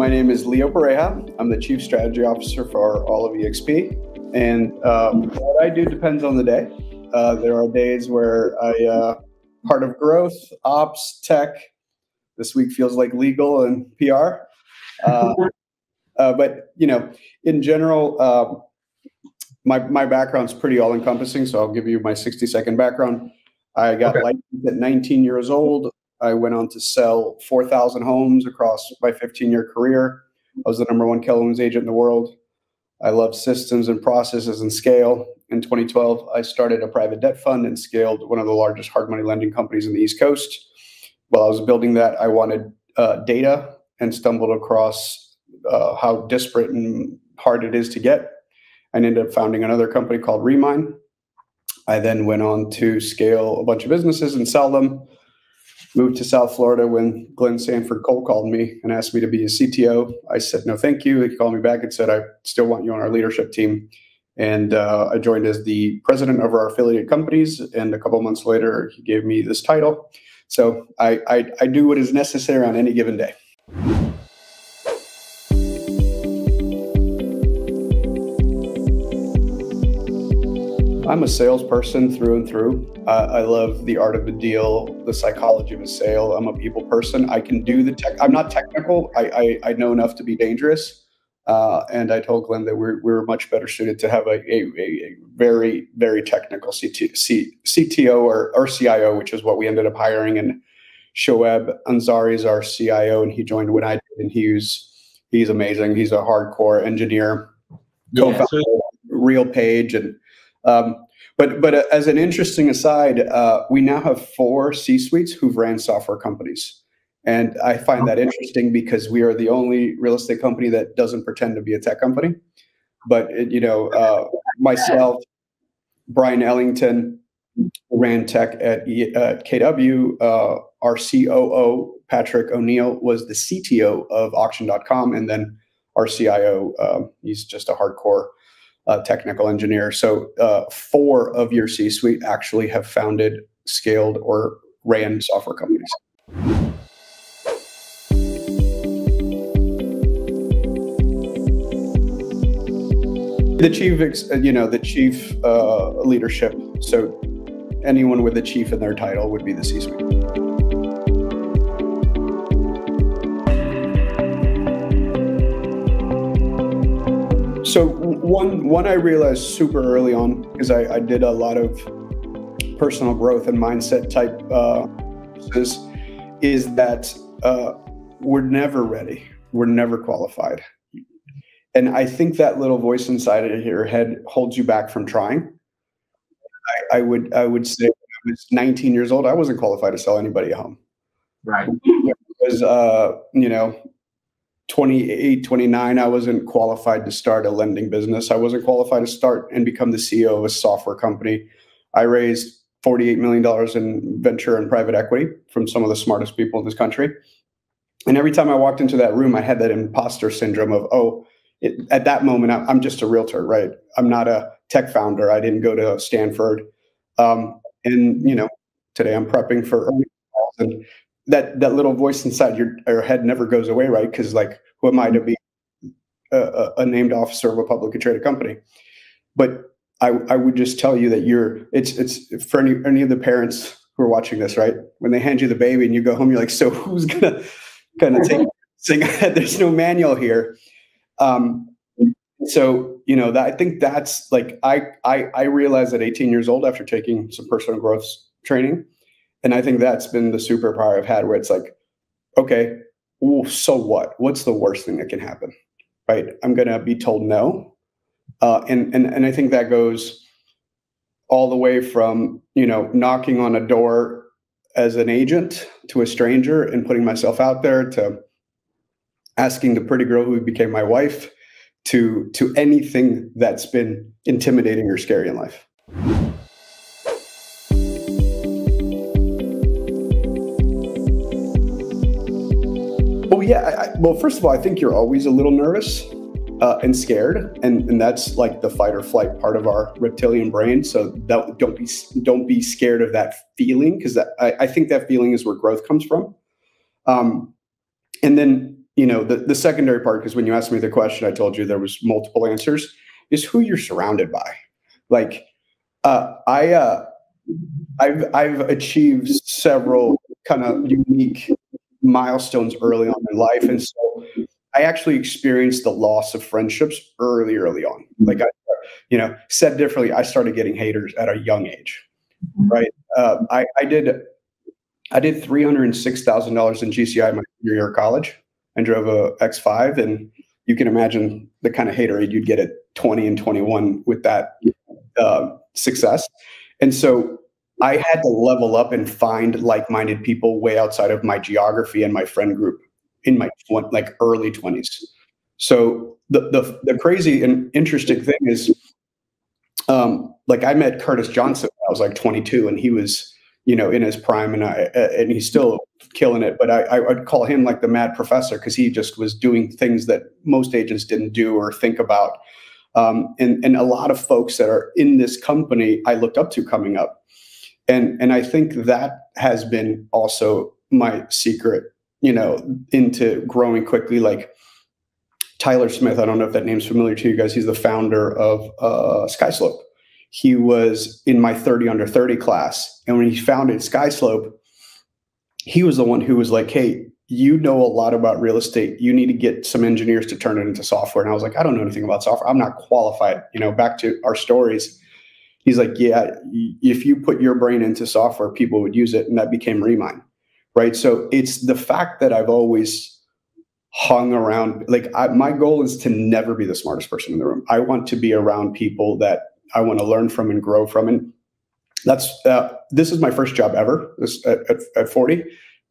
my name is Leo Pareja. I'm the Chief Strategy Officer for all of eXp. And what I do depends on the day. There are days where I part of growth, ops, tech. This week feels like legal and PR. But in general, my background's pretty all-encompassing. So I'll give you my 60-second background. I got licensed at 19 years old. I went on to sell 4,000 homes across my 15-year career. I was the #1 Keller Williams agent in the world. I love systems and processes and scale. In 2012, I started a private debt fund and scaled one of the largest hard money lending companies in the East Coast. While I was building that, I wanted data and stumbled across how disparate and hard it is to get. I ended up founding another company called Remine. I then went on to scale a bunch of businesses and sell them. Moved to South Florida when Glenn Sanford cold called me and asked me to be his CTO. I said, no, thank you. He called me back and said, I still want you on our leadership team. And I joined as the president of our affiliated companies. And a couple of months later, he gave me this title. So I do what is necessary on any given day. I'm a salesperson through and through. I love the art of the deal, the psychology of a sale. I'm a people person. I can do the tech. I'm not technical. I know enough to be dangerous. And I told Glenn that we're much better suited to have a very, very technical CTO or CIO, which is what we ended up hiring. And Shoaib Ansari is our CIO, and he joined when I did. And he's amazing. He's a hardcore engineer, co-founder, Real Page, and but as an interesting aside, we now have 4 C-suites who've ran software companies. And I find that interesting because we are the only real estate company that doesn't pretend to be a tech company. But, myself, Brian Ellington ran tech at KW. Our COO, Patrick O'Neill, was the CTO of auction.com. And then our CIO, he's just a hardcore technical engineer. So 4 of your C-suite actually have founded, scaled, or ran software companies. The chief leadership. So anyone with a chief in their title would be the C-suite. So one I realized super early on, because I did a lot of personal growth and mindset type is that we're never ready. We're never qualified. And I think that little voice inside of your head holds you back from trying. I would say when I was 19 years old, I wasn't qualified to sell anybody a home. Right. It was 28, 29, I wasn't qualified to start a lending business. I wasn't qualified to start and become the CEO of a software company. I raised $48 million in venture and private equity from some of the smartest people in this country. And every time I walked into that room, I had that imposter syndrome of, at that moment, I'm just a realtor, right? I'm not a tech founder. I didn't go to Stanford. Today I'm prepping for earnings calls, and that little voice inside your head never goes away, right? Because who am I to be a named officer of a publicly traded company? But I would just tell you that it's for any of the parents who are watching this, right? When they hand you the baby and you go home, you're like, so who's gonna take this thing? There's no manual here. I think that's I realized at 18 years old after taking some personal growth training. And I think that's been the superpower I've had, where it's like, okay, so what? What's the worst thing that can happen, right? I'm going to be told no. And I think that goes all the way from, knocking on a door as an agent to a stranger and putting myself out there, to asking the pretty girl who became my wife, to anything that's been intimidating or scary in life. Well, first of all, I think you're always a little nervous and scared, and that's like the fight or flight part of our reptilian brain. So don't be scared of that feeling, because I think that feeling is where growth comes from. And then the secondary part, because when you asked me the question, I told you there was multiple answers, is who you're surrounded by. Like, I've achieved several kind of unique milestones early on in life, and so I actually experienced the loss of friendships early on. Like, said differently, I started getting haters at a young age, right? I did $306,000 in GCI my senior year of college and drove a X5, and you can imagine the kind of haterade you'd get at 20 and 21 with that success. And so I had to level up and find like-minded people way outside of my geography and my friend group in my early 20s. So the crazy and interesting thing is, I met Curtis Johnson when I was like 22, and he was, in his prime, and he's still killing it. But I'd call him like the mad professor, because he just was doing things that most agents didn't do or think about. And a lot of folks that are in this company I looked up to coming up. And I think that has been also my secret, into growing quickly. Like Tyler Smith, I don't know if that name's familiar to you guys. He's the founder of SkySlope. He was in my 30 under 30 class. And when he founded SkySlope, he was the one who was like, hey, you know a lot about real estate. You need to get some engineers to turn it into software. And I was like, I don't know anything about software. I'm not qualified. Back to our stories. He's like, yeah, if you put your brain into software, people would use it. And that became Remine, right? So it's the fact that I've always hung around. My goal is to never be the smartest person in the room. I want to be around people that I want to learn from and grow from. And that's this is my first job ever at 40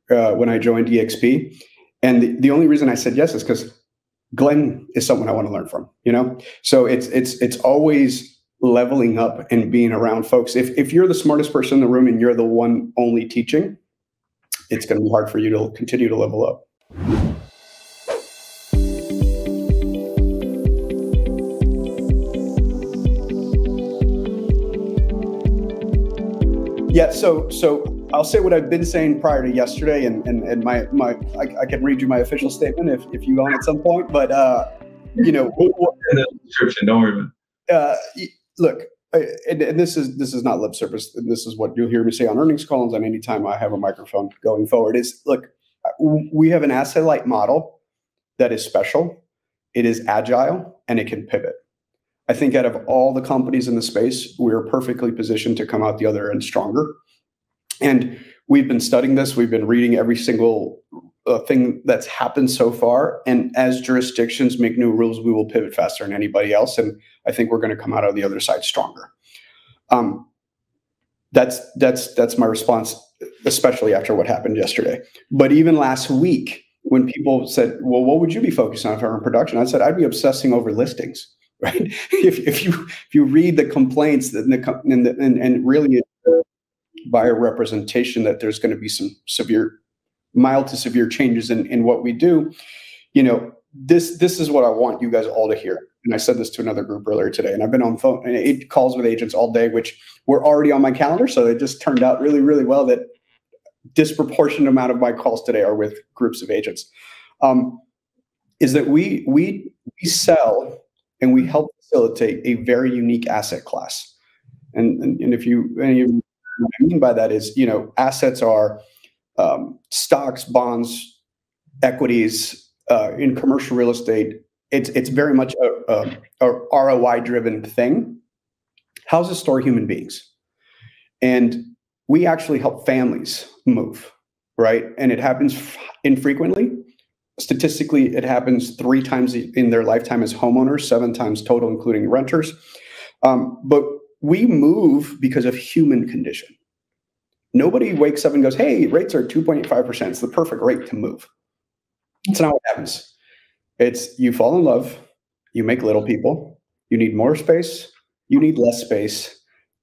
when I joined eXp. And the only reason I said yes is because Glenn is someone I want to learn from, So it's always leveling up and being around folks. If you're the smartest person in the room and you're the one only teaching, it's going to be hard for you to continue to level up. Yeah, so I'll say what I've been saying prior to yesterday, and I can read you my official statement if you want at some point. But the description. Don't worry about it. Look, and this is not lip service. And this is what you'll hear me say on earnings calls and anytime I have a microphone going forward. Is look, we have an asset-light model that is special. It is agile and it can pivot. I think out of all the companies in the space, we're perfectly positioned to come out the other end stronger. And we've been studying this. We've been reading every single thing that's happened so far. And as jurisdictions make new rules, we will pivot faster than anybody else. And I think we're going to come out of the other side stronger. That's my response, especially after what happened yesterday. But even last week, when people said, well, what would you be focused on if I were in production? I said, I'd be obsessing over listings. Right? If you read the complaints and really buyer representation that there's going to be some mild to severe changes in what we do, this is what I want you guys all to hear. And I said this to another group earlier today, and I've been on phone and 8 calls with agents all day, which were already on my calendar. So it just turned out really, really well that disproportionate amount of my calls today are with groups of agents. Is that we sell and we help facilitate a very unique asset class. And if what I mean by that is, assets are stocks, bonds, equities, in commercial real estate. It's very much a ROI driven thing. Houses store human beings. And we actually help families move, right? And it happens infrequently. Statistically, it happens 3 times in their lifetime as homeowners, 7 times total, including renters. But we move because of human condition. Nobody wakes up and goes, hey, rates are 2.85%. It's the perfect rate to move. That's not what happens. It's you fall in love, you make little people, you need more space, you need less space.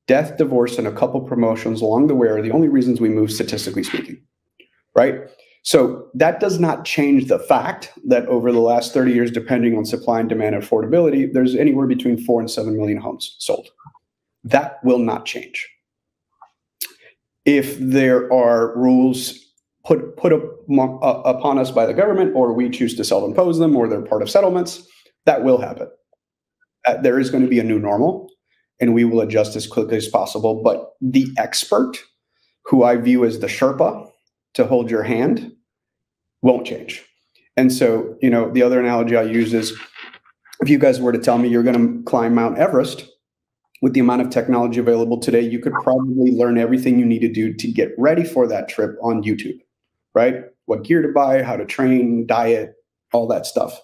Death, divorce, and a couple promotions along the way are the only reasons we move, statistically speaking, right? So that does not change the fact that over the last 30 years, depending on supply and demand and affordability, there's anywhere between 4 and 7 million homes sold. That will not change. If there are rules put upon us by the government, or we choose to self-impose them, or they're part of settlements. That will happen. There is going to be a new normal, and we will adjust as quickly as possible. But the expert, who I view as the Sherpa to hold your hand, won't change. And so, the other analogy I use is, if you guys were to tell me you're going to climb Mount Everest, with the amount of technology available today, you could probably learn everything you need to do to get ready for that trip on YouTube, right? What gear to buy, how to train, diet, all that stuff.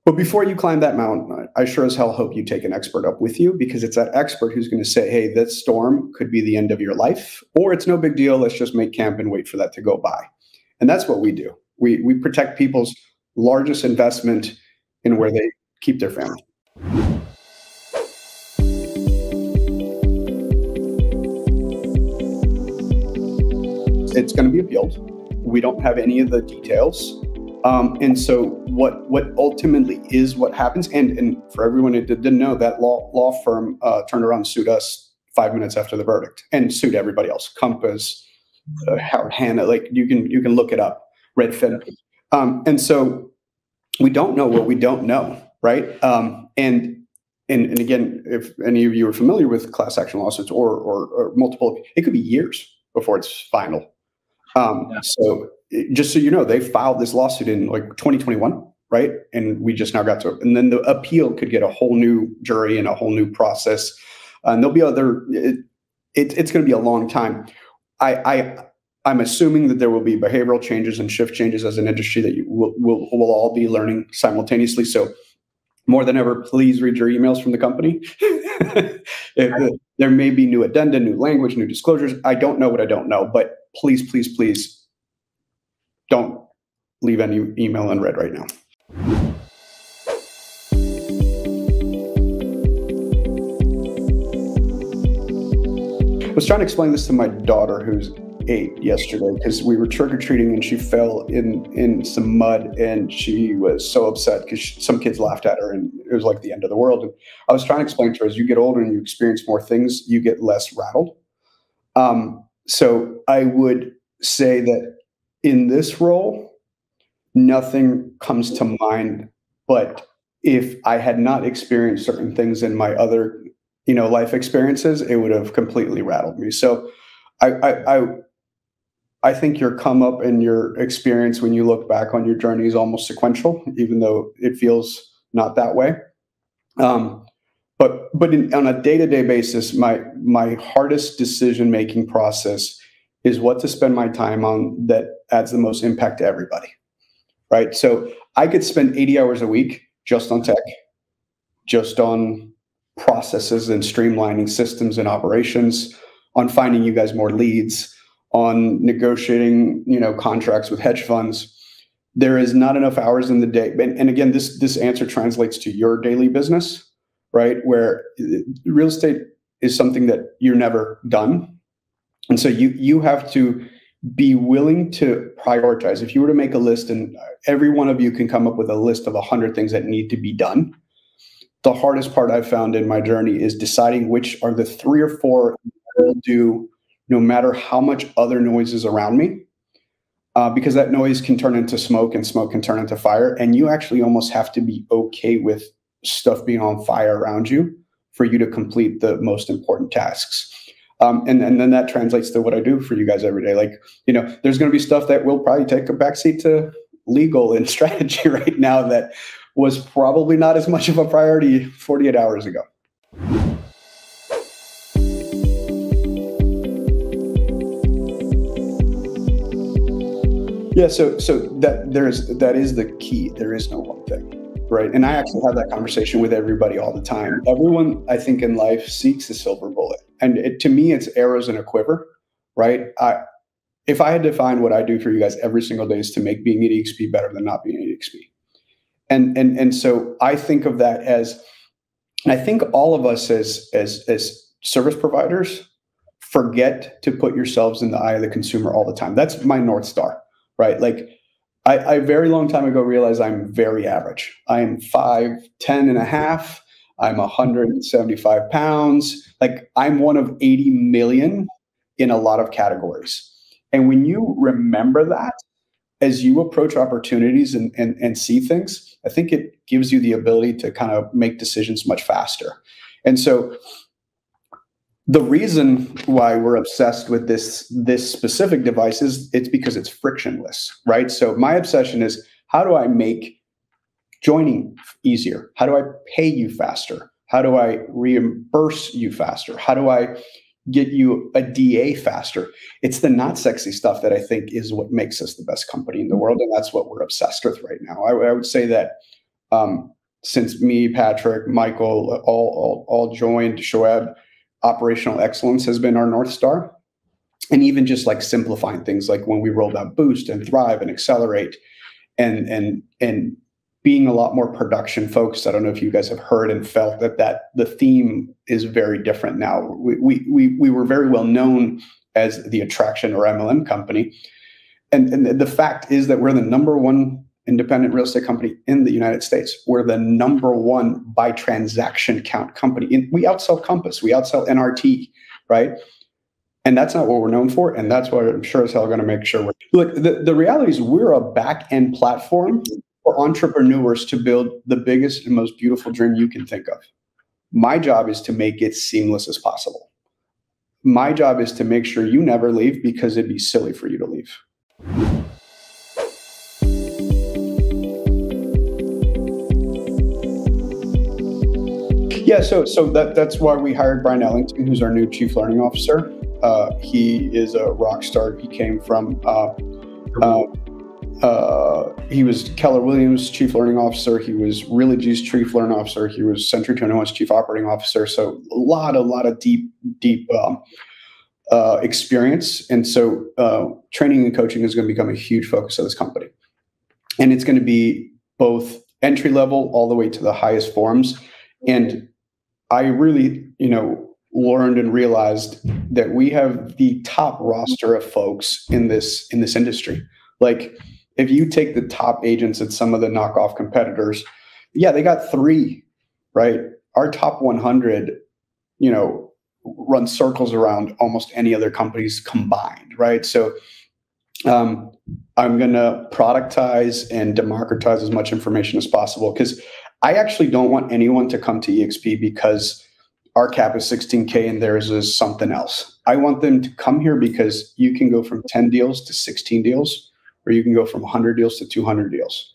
But before you climb that mountain, I sure as hell hope you take an expert up with you, because it's that expert who's going to say, hey, this storm could be the end of your life, or it's no big deal. Let's just make camp and wait for that to go by. And that's what we do. We protect people's largest investment in where they keep their family. It's going to be appealed. We don't have any of the details. And so what ultimately is what happens, and for everyone who didn't know, that law firm turned around and sued us 5 minutes after the verdict, and sued everybody else. Compass, Howard Hanna, like you can look it up, Redfin. And so we don't know what we don't know, right? And again, if any of you are familiar with class action lawsuits or multiple, it could be years before it's final. So just so you know, they filed this lawsuit in like 2021, right? And we just now got to it. And then the appeal could get a whole new jury and a whole new process. And there'll be it's going to be a long time. I'm assuming that there will be behavioral changes and shift changes as an industry that we'll all be learning simultaneously. So more than ever, please read your emails from the company. There may be new addenda, new language, new disclosures. I don't know what I don't know, but please, please, please don't leave any email unread right now. I was trying to explain this to my daughter, who's 8, yesterday, because we were trick-or-treating and she fell in some mud, and she was so upset because some kids laughed at her and it was like the end of the world. And I was trying to explain to her, as you get older and you experience more things, you get less rattled. So I would say that in this role, nothing comes to mind, but if I had not experienced certain things in my other, life experiences, it would have completely rattled me. So I think your come up and your experience when you look back on your journey is almost sequential, even though it feels not that way. But on a day-to-day basis, my hardest decision-making process is what to spend my time on that adds the most impact to everybody, right? So I could spend 80 hours a week just on tech, just on processes and streamlining systems and operations, on finding you guys more leads, on negotiating, contracts with hedge funds. There is not enough hours in the day. And again, this answer translates to your daily business, right? Where real estate is something that you're never done. And so you have to be willing to prioritize. If you were to make a list, and every one of you can come up with a list of 100 things that need to be done, the hardest part I've found in my journey is deciding which are the 3 or 4 I will do no matter how much other noise is around me, because that noise can turn into smoke and smoke can turn into fire. And you actually almost have to be okay with stuff being on fire around you for you to complete the most important tasks. And then that translates to what I do for you guys every day. Like, there's going to be stuff that will probably take a backseat to legal and strategy right now that was probably not as much of a priority 48 hours ago. Yeah, so that is the key. There is no one thing, right? And I actually have that conversation with everybody all the time. Everyone, I think, in life seeks a silver bullet, and to me, it's arrows in a quiver, right? If I had to find what I do for you guys every single day is to make being at eXp better than not being at eXp, and so I think of that as, and I think all of us as service providers forget to put yourselves in the eye of the consumer all the time. That's my North Star. Right? Like I very long time ago realized I'm very average. I'm 5'10" and a half. I'm 175 pounds. Like I'm one of 80 million in a lot of categories. And when you remember that, as you approach opportunities and see things, I think it gives you the ability to kind of make decisions much faster. And so the reason why we're obsessed with this specific device is it's because it's frictionless, right? So my obsession is, how do I make joining easier? How do I pay you faster? How do I reimburse you faster? How do I get you a DA faster? It's the not sexy stuff that I think is what makes us the best company in the world. And that's what we're obsessed with right now. I would say that since me, Patrick, Michael, all joined, Shoaib, operational excellence has been our North Star. And even just like simplifying things, like when we rolled out Boost and Thrive and Accelerate and being a lot more production focused. I don't know if you guys have heard and felt that the theme is very different now. We were very well known as the attraction or MLM company. And the fact is that we're the number one independent real estate company in the United States. We're the number one by transaction count company. We outsell Compass, we outsell NRT, right? And that's not what we're known for. And that's what I'm sure as hell going to make sure we're. Look, the reality is we're a back end platform for entrepreneurs to build the biggest and most beautiful dream you can think of. My job is to make it seamless as possible. My job is to make sure you never leave, because it'd be silly for you to leave. Yeah, so that's why we hired Brian Ellington, who's our new Chief Learning Officer. He is a rock star. He came from he was Keller Williams Chief Learning Officer. He was Really G's Chief Learning Officer. He was Century 21's Chief Operating Officer. So a lot of deep experience. And so training and coaching is going to become a huge focus of this company. And it's going to be both entry level all the way to the highest forms. And I really, learned and realized that we have the top roster of folks in this industry. Like, if you take the top agents at some of the knockoff competitors, yeah, they got 3, right? Our top 100, run circles around almost any other companies combined, right? So I'm going to productize and democratize as much information as possible, because I actually don't want anyone to come to eXp because our cap is 16K and theirs is something else. I want them to come here because you can go from 10 deals to 16 deals, or you can go from 100 deals to 200 deals.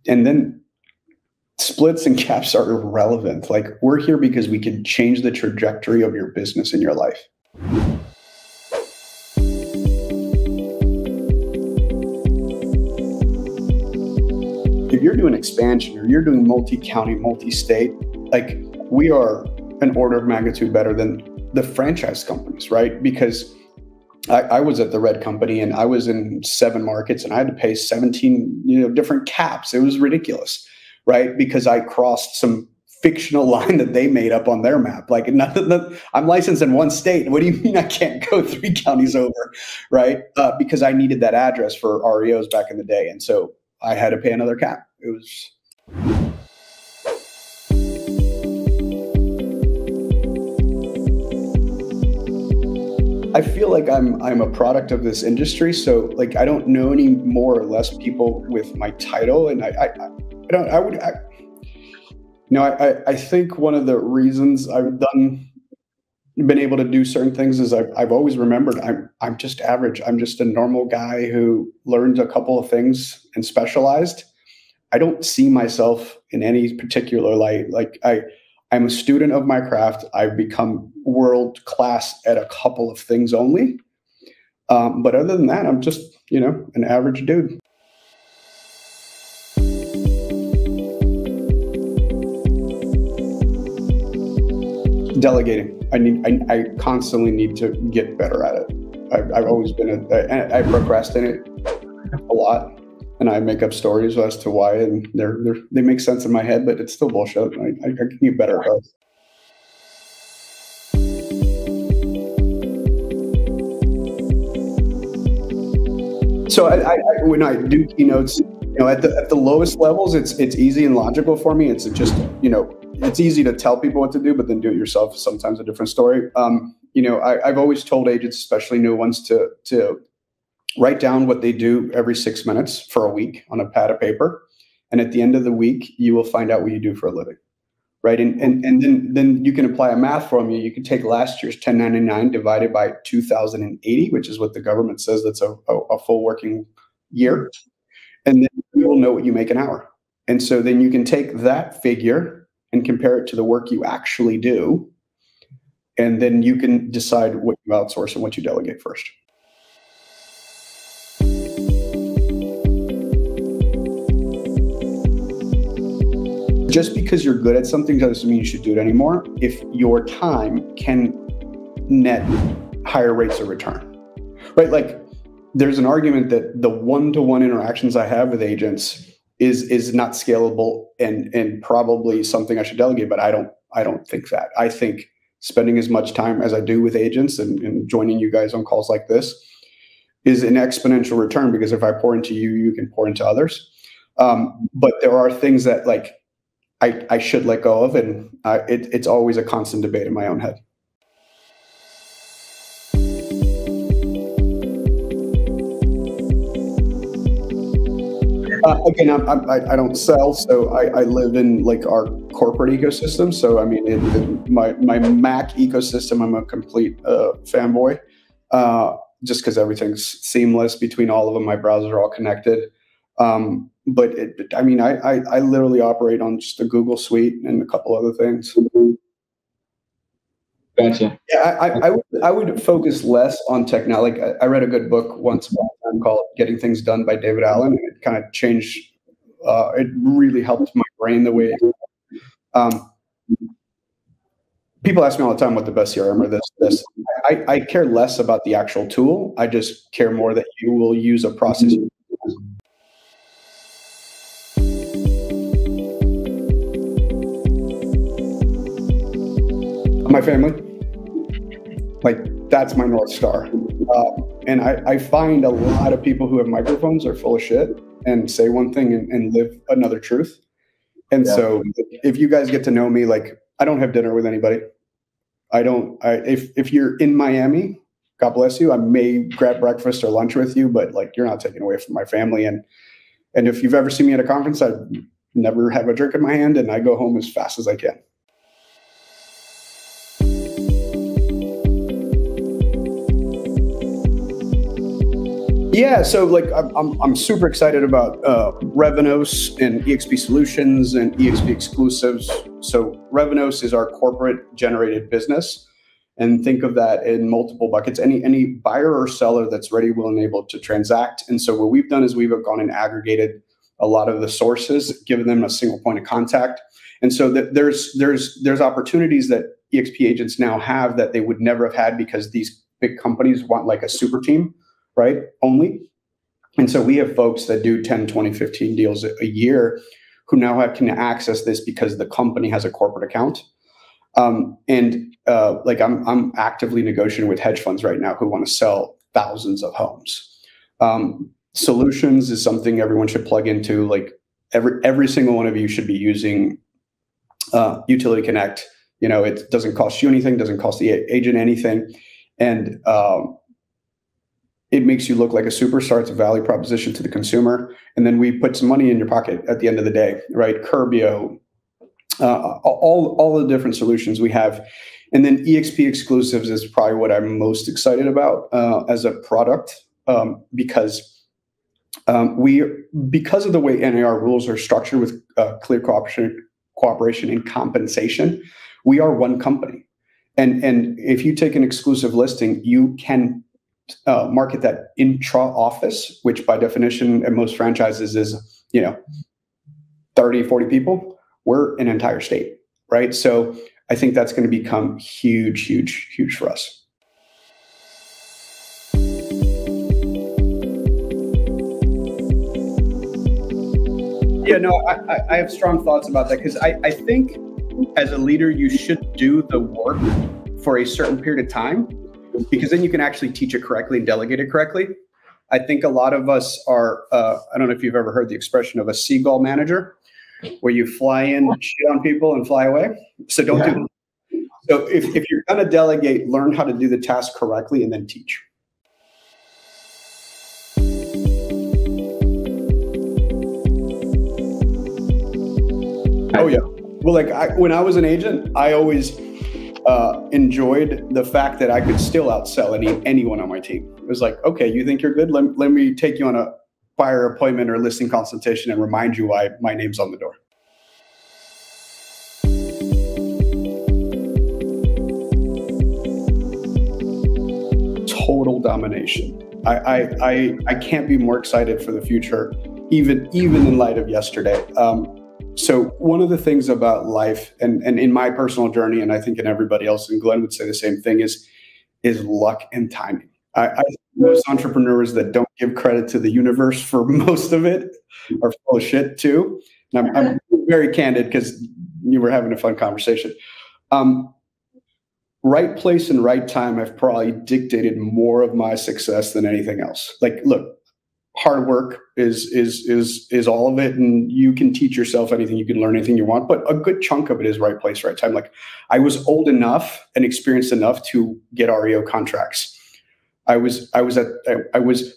And then splits and caps are irrelevant. Like, we're here because we can change the trajectory of your business and your life. If you're doing expansion or you're doing multi-county, multi-state, like, we are an order of magnitude better than the franchise companies, right? Because I was at the Red Company and I was in 7 markets and I had to pay 17, different caps. It was ridiculous, right? Because I crossed some fictional line that they made up on their map. Like, I'm licensed in 1 state. What do you mean I can't go 3 counties over, right? Because I needed that address for REOs back in the day. And so I had to pay another cap. It was... I feel like I'm a product of this industry. So, like, I don't know any more or less people with my title. And I think one of the reasons I've been able to do certain things is I've always remembered I'm just average. I'm just a normal guy who learned a couple of things and specialized. I don't see myself in any particular light. Like, I'm a student of my craft. I've become world class at a couple of things only. But other than that, I'm just, an average dude. Delegating. I constantly need to get better at it. I've always been I procrastinate a lot. And I make up stories as to why, and they make sense in my head, but it's still bullshit. I can get better at it. So when I do keynotes, at the lowest levels, it's easy and logical for me. It's just, it's easy to tell people what to do, but then do it yourself is sometimes a different story. I've always told agents, especially new ones, to write down what they do every 6 minutes for a week on a pad of paper. And at the end of the week, you will find out what you do for a living. Right. And then you can apply a math formula. You can take last year's 1099 divided by 2080, which is what the government says that's a full working year. And then you will know what you make an hour. And so then you can take that figure and compare it to the work you actually do. And then you can decide what you outsource and what you delegate first. Just because you're good at something doesn't mean you should do it anymore if your time can net higher rates of return, right? Like there's an argument that the one-to-one interactions I have with agents is not scalable and probably something I should delegate, but I don't think that. I think spending as much time as I do with agents and joining you guys on calls like this is an exponential return, because if I pour into you, you can pour into others. But there are things that like I should let go of, and it's always a constant debate in my own head. Again, I don't sell, so I live in like our corporate ecosystem. So I mean, my Mac ecosystem, I'm a complete fanboy, just because everything's seamless between all of them. My browsers are all connected. But I mean, I literally operate on just the Google Suite and a couple other things. Gotcha. Yeah, I would focus less on technology. Like I read a good book once upon a time called "Getting Things Done" by David Allen, and it kind of changed. It really helped my brain the way. People ask me all the time what the best CRM or this. I care less about the actual tool. I just care more that you will use a process. My family, like that's my North Star. And I find a lot of people who have microphones are full of shit and say one thing and live another truth. And so if you guys get to know me, like I don't have dinner with anybody. If you're in Miami, God bless you. I may grab breakfast or lunch with you, but like you're not taking away from my family. And if you've ever seen me at a conference, I never have a drink in my hand and I go home as fast as I can. Yeah, so like I'm super excited about Revenos and eXp Solutions and eXp Exclusives. So Revenos is our corporate generated business, and think of that in multiple buckets. Any buyer or seller that's ready, willing, and able to transact. And so what we've done is we've gone and aggregated a lot of the sources, given them a single point of contact. And so that there's opportunities that eXp agents now have that they would never have had because these big companies want like a super team. Right? Only. And so we have folks that do 10, 20, 15 deals a year who now can access this because the company has a corporate account. Like I'm actively negotiating with hedge funds right now who want to sell thousands of homes. Solutions is something everyone should plug into. Like every single one of you should be using Utility Connect. You know, it doesn't cost you anything, doesn't cost the agent anything. And it makes you look like a superstar. It's a value proposition to the consumer. And then we put some money in your pocket at the end of the day, right? Curbio, all the different solutions we have. And then eXp Exclusives is probably what I'm most excited about as a product because of the way NAR rules are structured with clear cooperation and compensation, we are one company. And if you take an exclusive listing, you can market that intra-office, which by definition at most franchises is, 30, 40 people. We're an entire state, right? So I think that's going to become huge, huge, huge for us. Yeah, no, I have strong thoughts about that because I think as a leader, you should do the work for a certain period of time, because then you can actually teach it correctly and delegate it correctly. I think a lot of us are, I don't know if you've ever heard the expression of a seagull manager, where you fly in, shit on people and fly away. So don't do that. So if you're going to delegate, learn how to do the task correctly and then teach. Oh yeah. Well, like when I was an agent, I always enjoyed the fact that I could still outsell anyone on my team. It was like, okay, you think you're good? Let me take you on a buyer appointment or listing consultation and remind you why my name's on the door. Total domination. I can't be more excited for the future, even in light of yesterday. So one of the things about life and in my personal journey, and I think in everybody else, and Glenn would say the same thing, is luck and timing. I think most entrepreneurs that don't give credit to the universe for most of it are full of shit too. And I'm very candid because you were having a fun conversation. Right place and right time have probably dictated more of my success than anything else. Like, look, hard work is all of it, and you can teach yourself anything, you can learn anything you want, but a good chunk of it is right place, right time. Like, I was old enough and experienced enough to get REO contracts. I was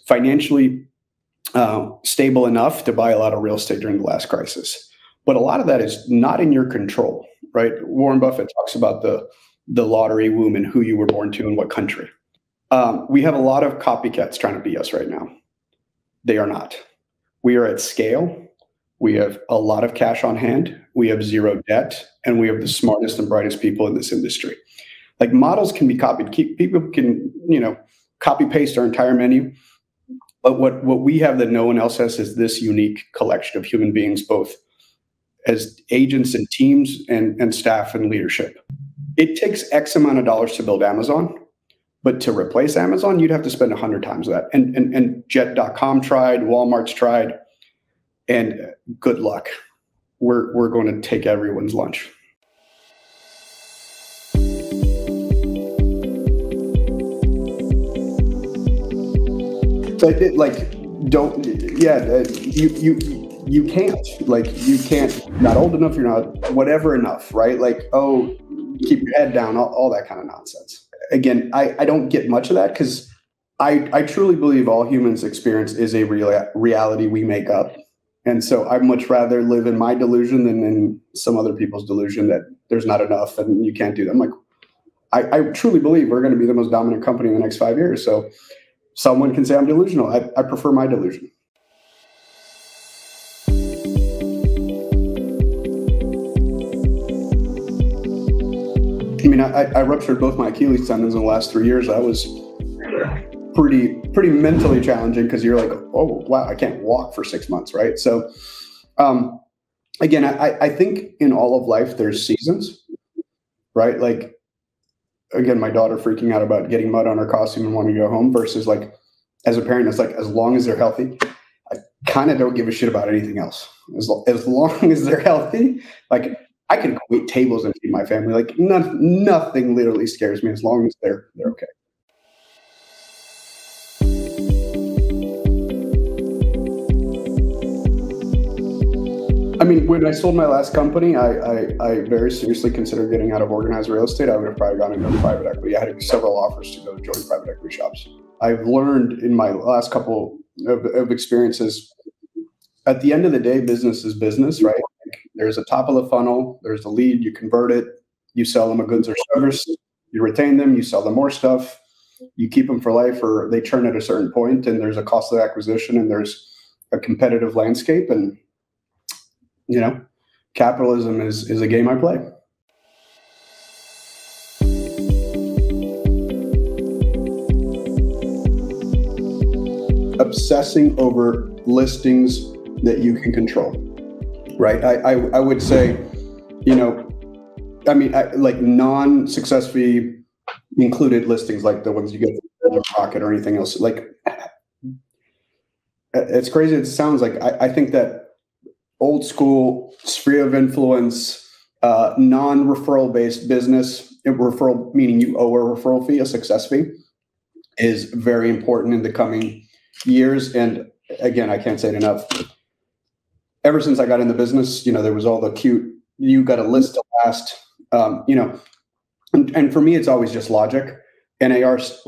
financially stable enough to buy a lot of real estate during the last crisis, but a lot of that is not in your control, right? Warren Buffett talks about the lottery womb and who you were born to and what country. We have a lot of copycats trying to be us right now. They are not. We are at scale. We have a lot of cash on hand. We have zero debt, and we have the smartest and brightest people in this industry. Like, models can be copied. People can, copy paste our entire menu. But what we have that no one else has is this unique collection of human beings, both as agents and teams and staff and leadership. It takes X amount of dollars to build Amazon. But to replace Amazon, you'd have to spend 100 times that. And Jet.com tried, Walmart's tried, and good luck. We're going to take everyone's lunch. You can't. Like, you can't. Not old enough. You're not whatever enough, right? Like, oh, keep your head down. All that kind of nonsense. Again, I don't get much of that because I truly believe all humans experience is a reality we make up. And so I'd much rather live in my delusion than in some other people's delusion that there's not enough and you can't do that. I'm like, I truly believe we're going to be the most dominant company in the next 5 years. So someone can say I'm delusional. I prefer my delusion. I mean, I ruptured both my Achilles tendons in the last 3 years. I was pretty mentally challenging because you're like, oh, wow, I can't walk for 6 months, right? So, again, I think in all of life, there's seasons, right? Like, again, my daughter freaking out about getting mud on her costume and wanting to go home versus, like, as a parent, it's like, as long as they're healthy, I kind of don't give a shit about anything else. As long as they're healthy, like, I can wait tables and feed my family. Like, nothing literally scares me as long as they're okay. I mean, when I sold my last company, I very seriously considered getting out of organized real estate. I would have probably gone into private equity. I had several offers to go join private equity shops. I've learned in my last couple of experiences, at the end of the day, business is business, right? There's a top of the funnel, there's the lead, you convert it, you sell them a goods or service, you retain them, you sell them more stuff, you keep them for life, or they churn at a certain point, and there's a cost of acquisition, and there's a competitive landscape, and capitalism is a game I play. Obsessing over listings that you can control. Right. I would say, like non-success fee included listings, like the ones you get from Rocket or anything else. Like, it's crazy. It sounds like I think that old school sphere of influence, non-referral based business, referral meaning you owe a referral fee, a success fee, is very important in the coming years. And again, I can't say it enough. Ever since I got in the business, there was all the cute, you got a list to last, and for me, it's always just logic. NARs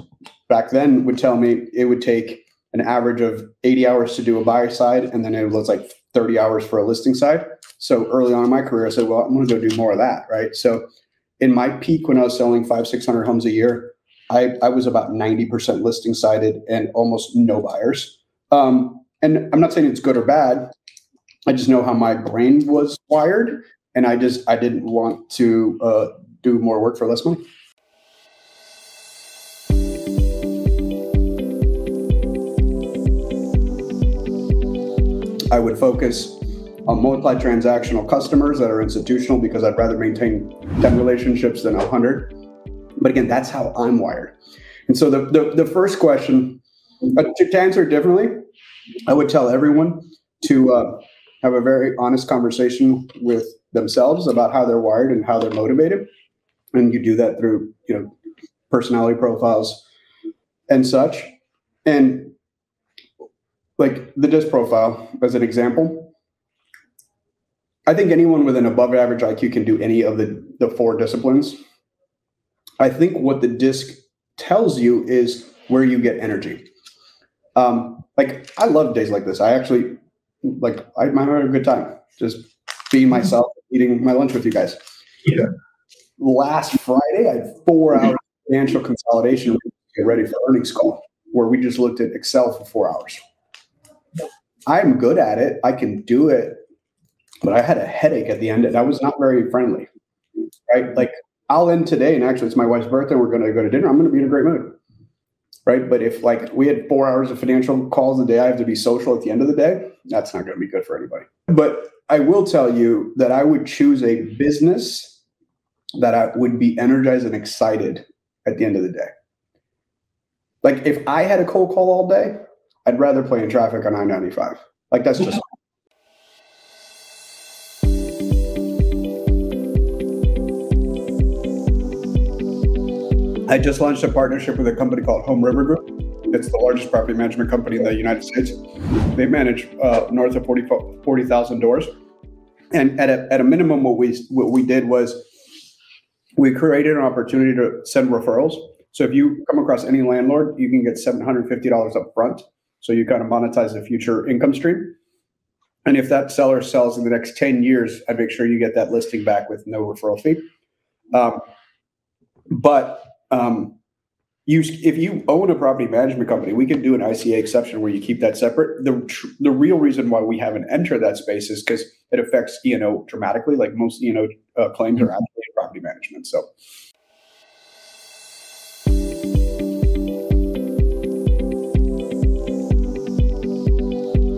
back then would tell me it would take an average of 80 hours to do a buyer side, and then it was like 30 hours for a listing side. So early on in my career, I said, well, I'm going to go do more of that, right? So in my peak, when I was selling 500-600 homes a year, I was about 90% listing sided and almost no buyers. And I'm not saying it's good or bad. I just know how my brain was wired, and I didn't want to do more work for less money. I would focus on multi-transactional customers that are institutional because I'd rather maintain 10 relationships than 100. But again, that's how I'm wired. And so the first question, to answer it differently, I would tell everyone to have a very honest conversation with themselves about how they're wired and how they're motivated. And you do that through, personality profiles and such. And like the DISC profile, as an example, I think anyone with an above average IQ can do any of the 4 disciplines. I think what the DISC tells you is where you get energy. Like I love days like this. I actually I'm having a good time just being myself, eating my lunch with you guys. Yeah. Last Friday, I had 4 hours of financial consolidation to get ready for earnings call, where we just looked at Excel for 4 hours. I'm good at it. I can do it, but I had a headache at the end, and I was not very friendly. Right? Like I'll end today, and actually, it's my wife's birthday. We're going to go to dinner. I'm going to be in a great mood. Right? But if we had 4 hours of financial calls a day, I have to be social at the end of the day. That's not going to be good for anybody. But I will tell you that I would choose a business that I would be energized and excited at the end of the day. Like if I had a cold call all day, I'd rather play in traffic on I-95. Like that's just. I just launched a partnership with a company called Home River Group. It's the largest property management company in the United States. They manage north of 40,000 doors. And at a minimum, what we did was we created an opportunity to send referrals. So if you come across any landlord, you can get $750 up front. So you kind of monetize the future income stream. And if that seller sells in the next 10 years, I make sure you get that listing back with no referral fee. If you own a property management company, we can do an ICA exception where you keep that separate. The real reason why we haven't entered that space is because it affects E&O dramatically. Like most E&O claims are actually in property management. So.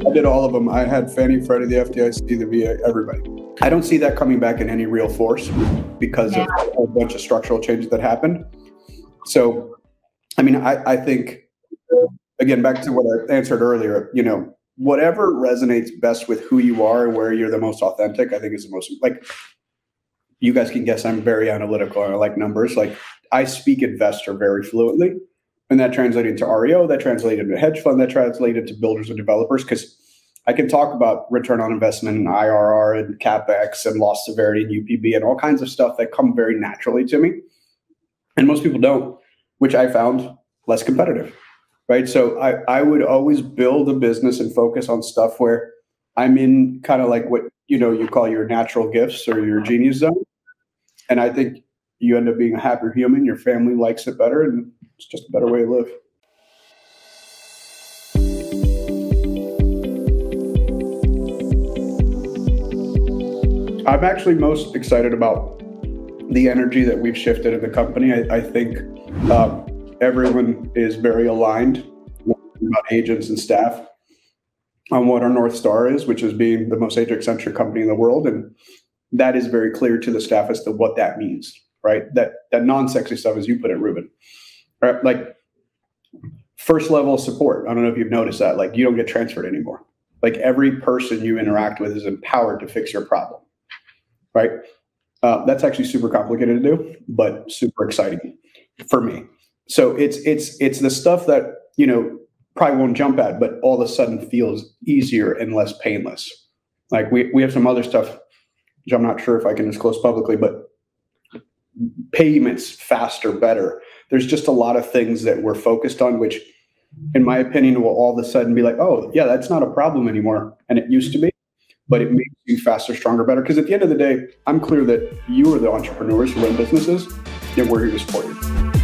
I did all of them. I had Fannie, Freddie, the FDIC, the VA, everybody. I don't see that coming back in any real force because of a whole bunch of structural changes that happened. So, I mean, I think, again, back to what I answered earlier, whatever resonates best with who you are and where you're the most authentic, I think is the most, like, you guys can guess I'm very analytical and I like numbers. Like, I speak investor very fluently. And that translated to REO, that translated to hedge fund, that translated to builders and developers, because I can talk about return on investment and IRR and CapEx and loss severity and UPB and all kinds of stuff that come very naturally to me. And most people don't, which I found less competitive, right? So I would always build a business and focus on stuff where I'm in kind of like what, you call your natural gifts or your genius zone. And I think you end up being a happier human, your family likes it better, and it's just a better way to live. I'm actually most excited about the energy that we've shifted in the company. I think everyone is very aligned about agents and staff on what our North Star is, which is being the most agent-centric company in the world. And that is very clear to the staff as to what that means, right? That non-sexy stuff, as you put it, Ruben. Right? Like first level of support. I don't know if you've noticed that. Like you don't get transferred anymore. Like every person you interact with is empowered to fix your problem. Right? That's actually super complicated to do, but super exciting for me. So it's the stuff that, probably won't jump at, but all of a sudden feels easier and less painless. Like we have some other stuff, which I'm not sure if I can disclose publicly, but payments faster, better. There's just a lot of things that we're focused on, which in my opinion will all of a sudden be like, oh yeah, that's not a problem anymore. And it used to be. but it makes you faster, stronger, better. Because at the end of the day, I'm clear that you are the entrepreneurs who run businesses, and we're here to support you.